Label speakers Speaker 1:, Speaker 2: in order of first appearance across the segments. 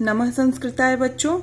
Speaker 1: नमः संस्कृताय बच्चों,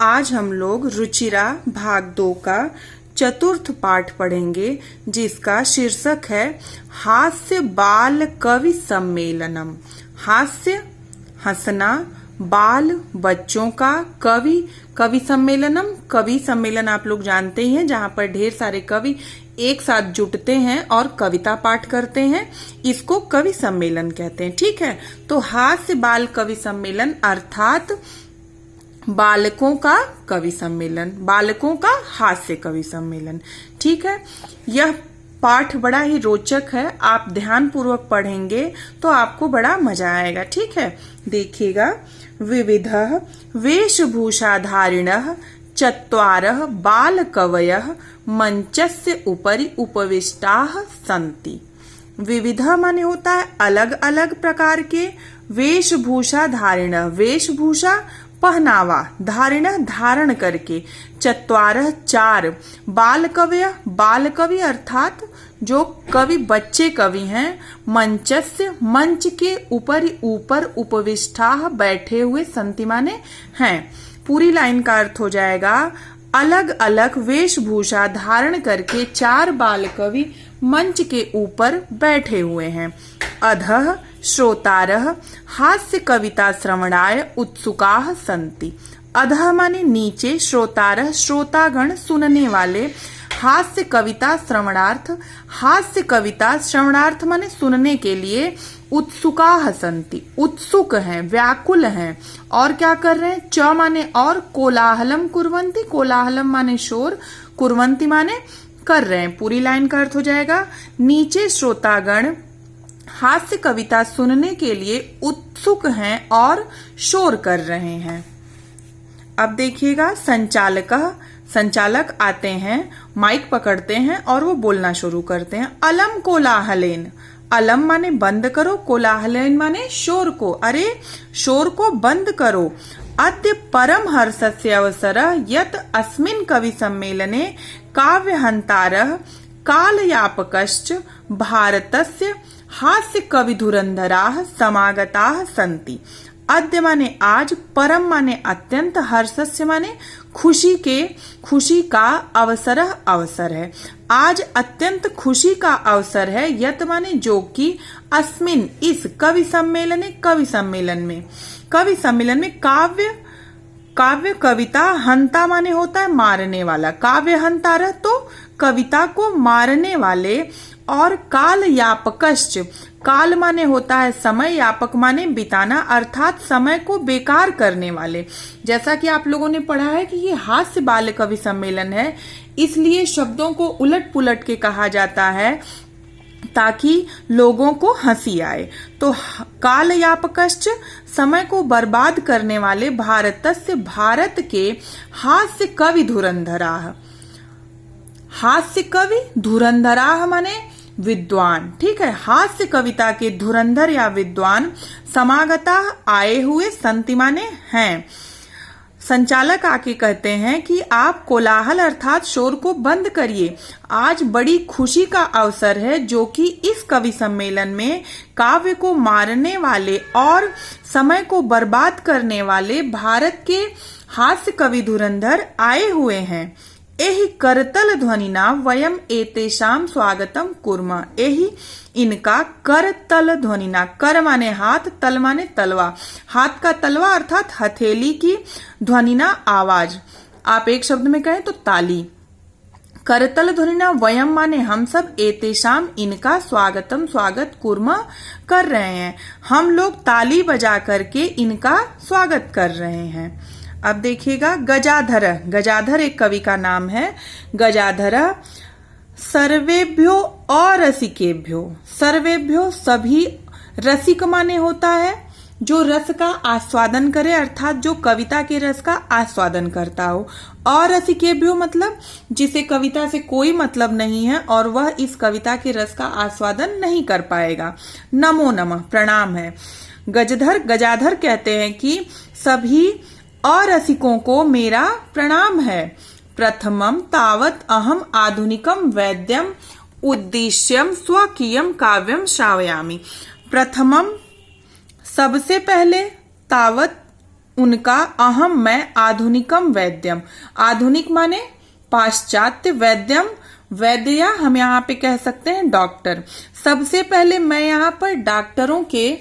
Speaker 1: आज हम लोग रुचिरा भाग 2 का चतुर्थ पाठ पढ़ेंगे जिसका शीर्षक है हास्य बाल कवि सम्मेलनम। हास्य हंसना, बाल बच्चों का, कवि सम्मेलनम। कवि सम्मेलन आप लोग जानते ही हैं, जहां पर ढेर सारे कवि एक साथ जुटते हैं और कविता पाठ करते हैं, इसको कवि सम्मेलन कहते हैं। ठीक है, तो हास्य बाल कवि सम्मेलन अर्थात बालकों का कवि सम्मेलन, बालकों का हास्य कवि सम्मेलन। ठीक है, यह पाठ बड़ा ही रोचक है, आप ध्यान पूर्वक पढ़ेंगे तो आपको बड़ा मजा आएगा। ठीक है, देखिएगा। विविधः वेशभूषाधारिणः चत्वारः बालकवयः मंचस्य उपरि उपविष्टाः सन्ति। विविध माने होता है अलग अलग प्रकार के, वेशभूषा धारिण, वेशभूषा पहनावा, धारिण धारण करके, चत्वारः चार, बाल कवय, बाल कवि अर्थात जो कवि बच्चे कवि हैं, मंचस्य मंच के ऊपर उपविष्टा बैठे हुए, संति माने हैं। पूरी लाइन का अर्थ हो जाएगा अलग अलग वेशभूषा धारण करके चार बाल कवि मंच के ऊपर बैठे हुए हैं। अधः श्रोतारः हास्य कविता श्रवणाय उत्सुकाः सन्ति। अधः माने नीचे, श्रोतारः श्रोतागण सुनने वाले, हास्य कविता श्रवणार्थ, हास्य कविता श्रवणार्थ माने सुनने के लिए, उत्सुकाः सन्ति उत्सुक हैं, व्याकुल हैं। और क्या कर रहे हैं? च माने और, कोलाहलम कुर्वन्ति, कोलाहलम माने शोर, कुर्वन्ति माने कर रहे हैं। पूरी लाइन का अर्थ हो जाएगा नीचे श्रोतागण हास्य कविता सुनने के लिए उत्सुक हैं और शोर कर रहे हैं। अब देखिएगा, संचालक आते हैं, माइक पकड़ते हैं और वो बोलना शुरू करते हैं। अलम कोलाहलेन, अलम माने बंद करो, कोलाहलेन माने शोर को, अरे शोर को बंद करो। अद्य परम हर्षस्य अवसरः यत् अस्मिन् कवि सम्मेलने काव्यहन्तारः कालयापकश्च भारतस्य हास्य कवि धुरंधराः समागताः सन्ति। अद्य माने आज, परम माने अत्यंत, हर्षस्य माने खुशी का अवसर है। आज अत्यंत खुशी का अवसर है, यत माने जो कि, अस्मिन इस, कवि सम्मेलन में काव्य कविता, हंता माने होता है मारने वाला, काव्य हंतारः तो कविता को मारने वाले, और काल यापकश्च, काल माने होता है समय, यापक माने बिताना अर्थात समय को बेकार करने वाले। जैसा कि आप लोगों ने पढ़ा है कि ये हास्य बाल कवि सम्मेलन है, इसलिए शब्दों को उलट पुलट के कहा जाता है ताकि लोगों को हंसी आए। तो काल यापकश्च समय को बर्बाद करने वाले, भारतस्य भारत के, हास्य कवि धुरंधराः, हास्य कवि धुरंधराः माने विद्वान। ठीक है, हास्य कविता के धुरंधर या विद्वान, समागता आए हुए, संति माने हैं। संचालक आके कहते हैं कि आप कोलाहल अर्थात शोर को बंद करिए, आज बड़ी खुशी का अवसर है जो कि इस कवि सम्मेलन में काव्य को मारने वाले और समय को बर्बाद करने वाले भारत के हास्य कवि धुरंधर आए हुए हैं। एहि करतल ध्वनिना वयम एतेषां स्वागतम कुर्मः। एहि इनका करतल ध्वनिना, कर माने हाथ, तल माने तलवा, हाथ का तलवा अर्थात हथेली की, ध्वनिना आवाज, आप एक शब्द में कहें तो ताली। करतल ध्वनिना वयम माने हम सब, एतेषां इनका, स्वागतम स्वागत, कुर्मः कर रहे हैं, हम लोग ताली बजा करके इनका स्वागत कर रहे हैं। अब देखिएगा, गजाधर एक कवि का नाम है। गजाधर सर्वेभ्यो अरसिकेभ्यो, सर्वेभ्यो सभी, रसिक माने होता है जो रस का आस्वादन करे अर्थात जो कविता के रस का आस्वादन करता हो। अरसिकेभ्यो मतलब जिसे कविता से कोई मतलब नहीं है और वह इस कविता के रस का आस्वादन नहीं कर पाएगा। नमो नमः प्रणाम है। गजाधर कहते हैं कि सभी अरसिकों को मेरा प्रणाम है। प्रथमम तावत अहम आधुनिकम वैद्यम उद्देश्यम स्वकीयम काव्यम श्रावयामि। प्रथमम सबसे पहले, तावत उनका अहम मैं आधुनिकम वैद्यम, आधुनिक माने पाश्चात्य, वैद्यम वैद्य, हम यहाँ पे कह सकते हैं डॉक्टर। सबसे पहले मैं यहाँ पर डॉक्टरों के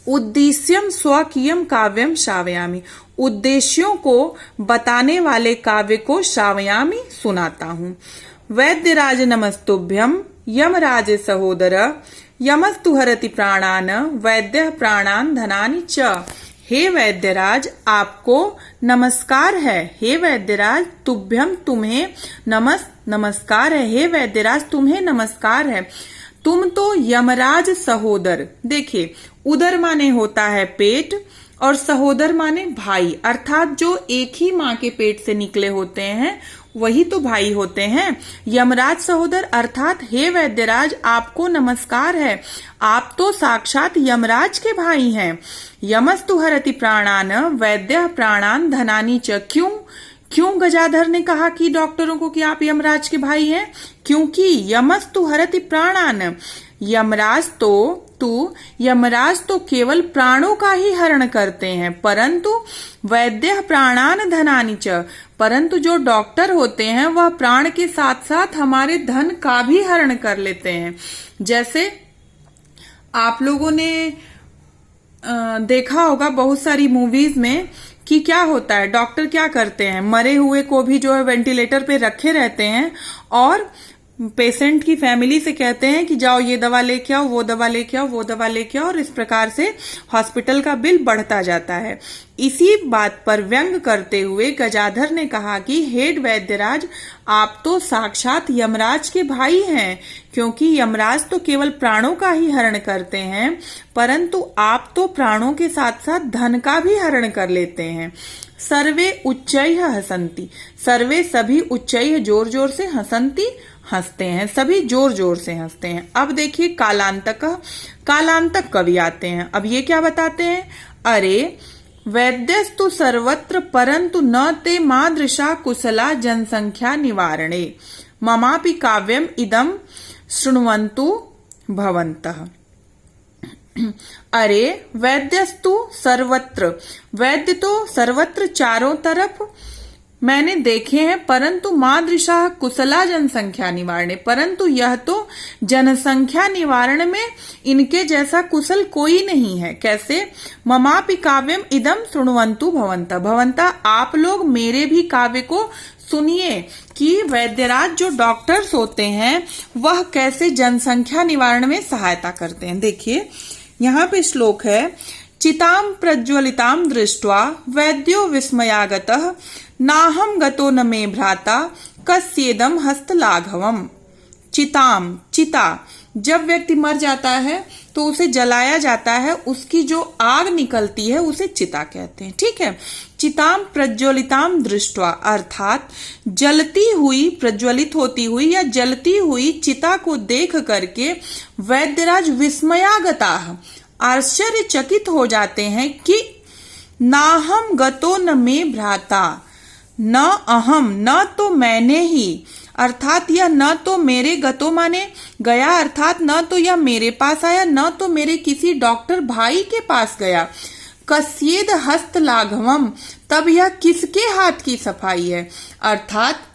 Speaker 1: उद्देश्यम स्वकीयम काव्यम श्रावयामि, उद्देश्यों को बताने वाले काव्य को श्रावयामि सुनाता हूँ। वैद्यराज नमस्तुभ्यम यमराज सहोदर, यमस्तु हरति प्राणान वैद्य प्राणान धनानि च। हे वैद्यराज आपको नमस्कार है, हे वैद्यराज तुभ्यम तुम्हें नमस्कार है, हे वैद्यराज तुम्हें नमस्कार है। तुम तो यमराज सहोदर, देखिए उदर माने होता है पेट और सहोदर माने भाई, अर्थात जो एक ही माँ के पेट से निकले होते हैं वही तो भाई होते हैं। यमराज सहोदर अर्थात हे वैद्यराज आपको नमस्कार है, आप तो साक्षात यमराज के भाई हैं। यमस्तु हरति प्राणान वैद्य प्राणान धनानि च। क्यों गजाधर ने कहा कि डॉक्टरों को कि आप यमराज के भाई हैं? क्योंकि यमस्तु हरति प्राणान, यमराज तो केवल प्राणों का ही हरण करते हैं, परंतु वैद्य प्राणान धनानि च, परंतु जो डॉक्टर होते हैं वह प्राण के साथ साथ हमारे धन का भी हरण कर लेते हैं। जैसे आप लोगों ने देखा होगा बहुत सारी मूवीज में कि क्या होता है, डॉक्टर क्या करते हैं, मरे हुए को भी जो है वेंटिलेटर पे रखे रहते हैं और पेशेंट की फैमिली से कहते हैं कि जाओ ये दवा लेके आओ, वो दवा लेके आओ, वो दवा लेके आओ, और इस प्रकार से हॉस्पिटल का बिल बढ़ता जाता है। इसी बात पर व्यंग करते हुए गजाधर ने कहा कि हे वैद्यराज आप तो साक्षात यमराज के भाई हैं, क्योंकि यमराज तो केवल प्राणों का ही हरण करते हैं, परंतु आप तो प्राणों के साथ साथ धन का भी हरण कर लेते हैं। सर्वे उच्चैः हसन्ति, सर्वे सभी उच्चैः जोर जोर से, हसन्ति हंसते हैं, सभी जोर जोर से हंसते हैं। अब देखिए कालांतक कवि आते हैं। अब ये क्या बताते हैं, अरे वैद्यस्तु सर्वत्र परंतु न ते मादृशा कुशला जनसंख्या निवारणे, ममापि काव्यम इदम शृण्वन्तु भवन्तः। अरे वैद्यस्तु सर्वत्र, वैद्य तो सर्वत्र चारों तरफ मैंने देखे हैं, परंतु मादृशा कुशला जनसंख्या निवारणे, परंतु यह तो जनसंख्या निवारण में इनके जैसा कुशल कोई नहीं है। कैसे, ममापि काव्यम इदम शृण्वन्तु भवन्तः, भवन्तः आप लोग मेरे भी काव्य को सुनिए कि वैद्यराज जो डॉक्टर्स होते हैं वह कैसे जनसंख्या निवारण में सहायता करते हैं। देखिए यहाँ पे श्लोक है, चिताम प्रज्वलिताम दृष्ट्वा वैद्यो विस्मयागतः, नाहम गतो न मे भ्राता कस्येदम हस्तलाघवम। चिताम, चिता, जब व्यक्ति मर जाता है तो उसे जलाया जाता है, उसकी जो आग निकलती है उसे चिता कहते हैं। ठीक है, चिताम प्रज्वलिताम दृष्ट्वा अर्थात जलती हुई, प्रज्वलित होती हुई या जलती हुई चिता को देख करके वैद्यराज विस्मयागताः, आश्चर्यचकित हो जाते हैं कि नाहम गतो न मे भ्राता, न अहम, न तो मैंने ही, अर्थात यह न तो मेरे गतो माने गया, अर्थात न तो यह मेरे पास आया, न तो मेरे किसी डॉक्टर भाई के पास गया। कस्येद हस्त लाघवम, तब यह किसके हाथ की सफाई है, अर्थात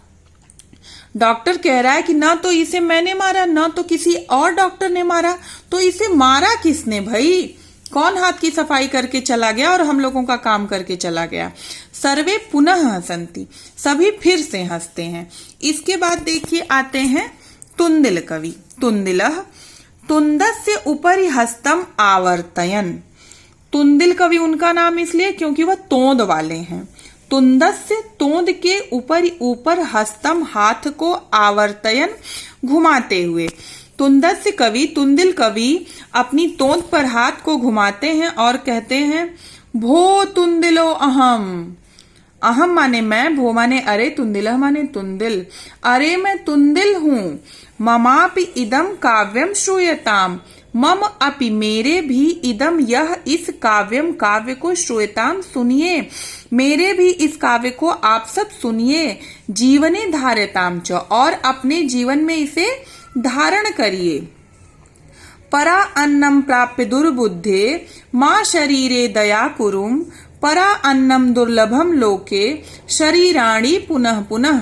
Speaker 1: डॉक्टर कह रहा है कि ना तो इसे मैंने मारा, ना तो किसी और डॉक्टर ने मारा, तो इसे मारा किसने भाई, कौन हाथ की सफाई करके चला गया और हम लोगों का काम करके चला गया। सर्वे पुनः हसन्ति, सभी फिर से हंसते हैं। इसके बाद देखिए आते हैं तुंदिल कवि। तुंदिलः तुंदस्य उपरि हस्तम आवर्तयन, तुंदिल कवि उनका नाम इसलिए क्योंकि वह तोंद वाले हैं। तुंदस्य, तोंद के ऊपर हस्तम, हाथ को, आवर्तयन, घुमाते हुए। तुंदस्य कवि, तुंदिल कवि अपनी तोंद पर हाथ को घुमाते हैं और कहते हैं, भो तुंदिलो अहम, अहम माने मैं, भो माने अरे, तुंदिलः माने तुंदिल, अरे मैं तुंदिल हूँ। ममापि इदम काव्यम श्रूयताम, मम अपि मेरे भी, इदम यह, इस काव्यम काव्य को, श्रूयताम सुनिए, मेरे भी इस काव्य को आप सब सुनिए। जीवने धार्यताम च, और अपने जीवन में इसे धारण करिए। परा अन्नम प्राप्य दुर्बुद्धे माँ शरीरे दया कुरुम परा अन्नम दुर्लभम लोके शरीराणि पुनः पुनः।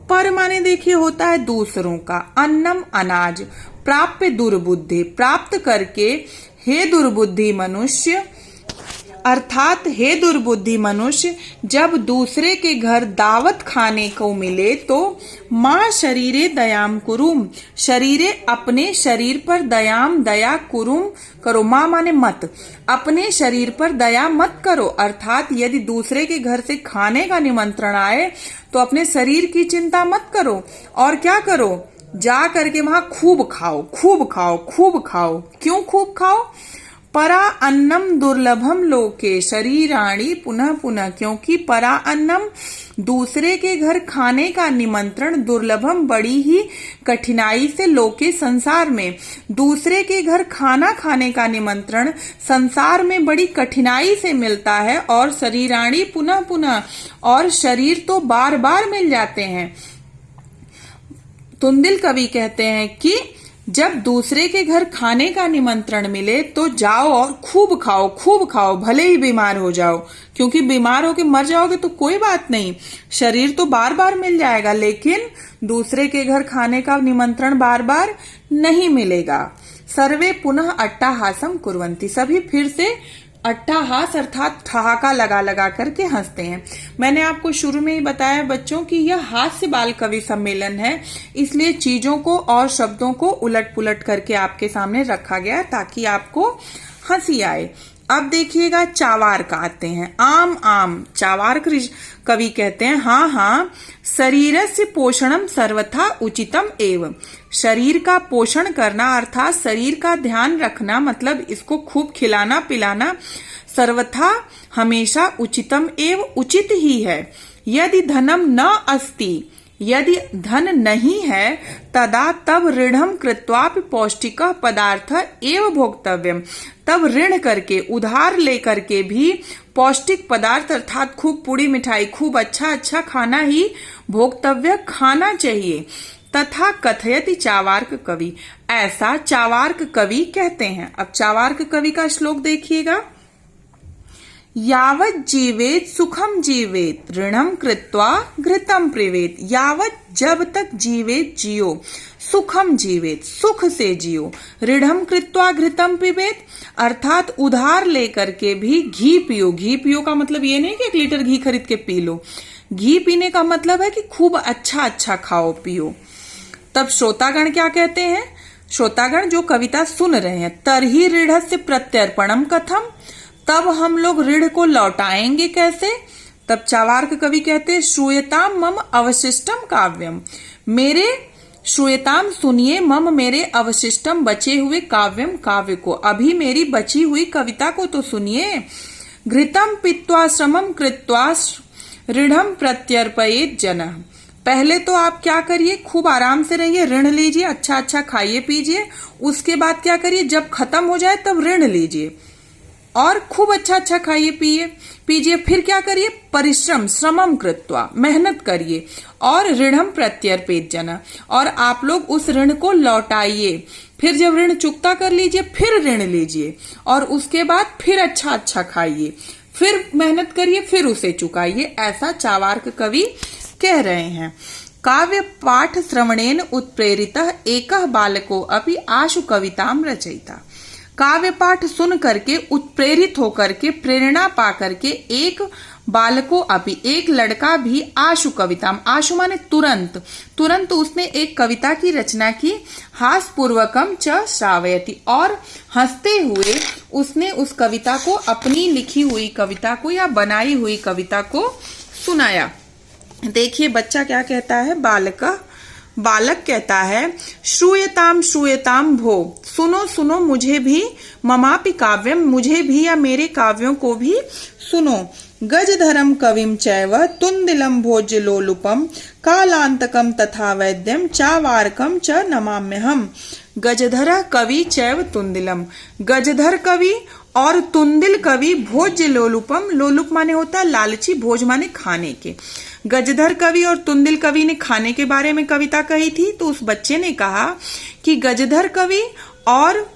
Speaker 1: पर माने देखिए होता है दूसरों का, अन्नम अनाज, प्राप्य दुर्बुद्धि प्राप्त करके, हे दुर्बुद्धि मनुष्य अर्थात हे दुर्बुद्धि मनुष्य जब दूसरे के घर दावत खाने को मिले तो माँ शरीरे दयाम कुरुम, शरीरे अपने शरीर पर दयाम दया कुरुम करो, माँ माने मत, अपने शरीर पर दया मत करो। अर्थात यदि दूसरे के घर से खाने का निमंत्रण आए तो अपने शरीर की चिंता मत करो, और क्या करो, जा करके वहां खूब खाओ खूब खाओ खूब खाओ। क्यों खूब खाओ? परा अन्नम दुर्लभम लोके शरीराणि पुनः पुनः, क्योंकि परा अन्नम दूसरे के घर खाने का निमंत्रण दुर्लभम बड़ी ही कठिनाई से लोके संसार में, दूसरे के घर खाना खाने का निमंत्रण संसार में बड़ी कठिनाई से मिलता है, और शरीराणि पुनः पुनः, और शरीर तो बार बार मिल जाते हैं। तुंदिल कवि कहते हैं कि जब दूसरे के घर खाने का निमंत्रण मिले तो जाओ और खूब खाओ, भले ही बीमार हो जाओ, क्योंकि बीमार होके मर जाओगे तो कोई बात नहीं, शरीर तो बार बार मिल जाएगा, लेकिन दूसरे के घर खाने का निमंत्रण बार बार नहीं मिलेगा। सर्वे पुनः अट्टाहासम कुर्वन्ति, सभी फिर से अट्टाहास अर्थात ठहाका लगा लगा करके हंसते हैं। मैंने आपको शुरू में ही बताया बच्चों कि यह हास्य बाल कवि सम्मेलन है, इसलिए चीजों को और शब्दों को उलट पुलट करके आपके सामने रखा गया ताकि आपको हंसी आए। अब देखिएगा चावार्क आते हैं। आम आम, चावार्क कवि कहते हैं हाँ हाँ, शरीरस्य पोषणम सर्वथा उचितम एवं, शरीर का पोषण करना अर्थात शरीर का ध्यान रखना, मतलब इसको खूब खिलाना पिलाना सर्वथा हमेशा उचितम एवं उचित ही है। यदि धनम न अस्ति, यदि धन नहीं है तदा तब ऋणम कृत्वापि पौष्टिक पदार्थ एवं भोक्तव्यम, तब ऋण करके उधार लेकर के भी पौष्टिक पदार्थ अर्थात खूब पूरी मिठाई खूब अच्छा खाना ही भोक्तव्य खाना चाहिए। तथा कथयति चावार्क कवि, ऐसा चावार्क कवि कहते हैं। अब चावार्क कवि का श्लोक देखिएगा। यावत जीवेत सुखम जीवेत ऋणम कृत्वा घृतम प्रिवेत, यावत जब तक जीवेत जियो, सुखम जीवेत सुख से जियो, ऋणम कृत्वा घृतम पिबेत अर्थात उधार लेकर के भी घी पियो। घी पियो का मतलब ये नहीं कि 1 लीटर घी खरीद के पी लो, घी पीने का मतलब है कि खूब अच्छा खाओ पियो। तब श्रोतागण क्या कहते हैं? श्रोतागण जो कविता सुन रहे हैं, तरही ऋणस्य प्रत्यर्पणम कथम, तब हम लोग ऋण को लौटाएंगे कैसे? तब चावार्क कवि कहते हैं श्रूयताम मम अवशिष्टम काव्यम, मेरे श्रूयताम सुनिए, मम मेरे अवशिष्टम बचे हुए काव्यम काव्य को, अभी मेरी बची हुई कविता को तो सुनिए। घृतम पीत्वा श्रमम कृत्वा ऋणम प्रत्यर्पयेत जनः, पहले तो आप क्या करिए, खूब आराम से रहिए, ऋण लीजिए, अच्छा खाइए पीजिए, उसके बाद क्या करिए, जब खत्म हो जाए तब ऋण लीजिए और खूब अच्छा खाइए पीजिए। फिर क्या करिए, परिश्रम श्रमम कृत्वा, मेहनत करिए, और ऋणम प्रत्यर्पित जना, और आप लोग उस ऋण को लौटाइए। फिर जब ऋण चुकता कर लीजिए फिर ऋण लीजिए, और उसके बाद फिर अच्छा खाइए, फिर मेहनत करिए, फिर उसे चुकाइए। ऐसा चावार्क कवि कह रहे हैं। काव्य पाठ श्रवणेन उत्प्रेरितः एकः बालको अपि आशु कविताम रचयिता, काव्य पाठ सुन करके उत्प्रेरित होकर के प्रेरणा पा करके एक बालको अपि एक लड़का भी आशु कविताम, आशु माने तुरंत उसने एक कविता की रचना की, हास पूर्वकम च श्रावयति, और हंसते हुए उसने उस कविता को, अपनी लिखी हुई कविता को या बनाई हुई कविता को सुनाया। देखिए बच्चा क्या कहता है, बालक कहता है श्रूयताम भो, सुनो मुझे भी, ममापि काव्यम, मुझे भी या मेरे काव्यों को भी सुनो। गजधरम कविम चैव तुंदिलम भोज्यलोलुपम कालांतकम तथा वैद्यम चावार्कम च नमाम्यहम। गजधर कवि चैव तुंदिलम, गजधर कवि और तुंदिल कवि भोज्य लोलुपम, लोलुप माने होता है लालची, भोज माने खाने के। गजधर कवि और तुंदिल कवि ने खाने के बारे में कविता कही थी, तो उस बच्चे ने कहा कि गजधर कवि और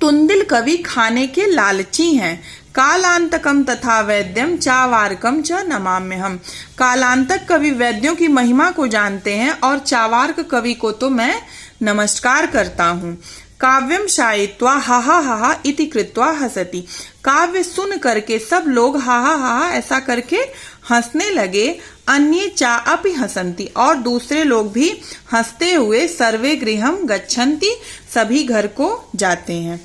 Speaker 1: तुंदिल कवि खाने के लालची हैं। कालांतकम तथा वैद्यम चावारकम च नमाम्यहम्। कालांतक कवि वैद्यों की महिमा को जानते हैं और चावार्क कवि को तो मैं नमस्कार करता हूँ। काव्यम शायित्वा हा हा हा इति कृत्वा हसति। काव्य सुन करके सब लोग हा हा हा ऐसा करके हंसने लगे। अन्ये चा अपि हसंती, और दूसरे लोग भी हंसते हुए सर्वे गृहम गच्छन्ति, सभी घर को जाते हैं।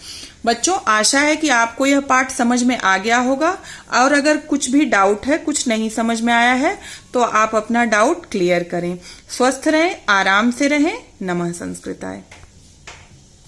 Speaker 1: बच्चों, आशा है कि आपको यह पाठ समझ में आ गया होगा, और अगर कुछ भी डाउट है, कुछ नहीं समझ में आया है, तो आप अपना डाउट क्लियर करें। स्वस्थ रहें, आराम से रहें। नमः संस्कृताय।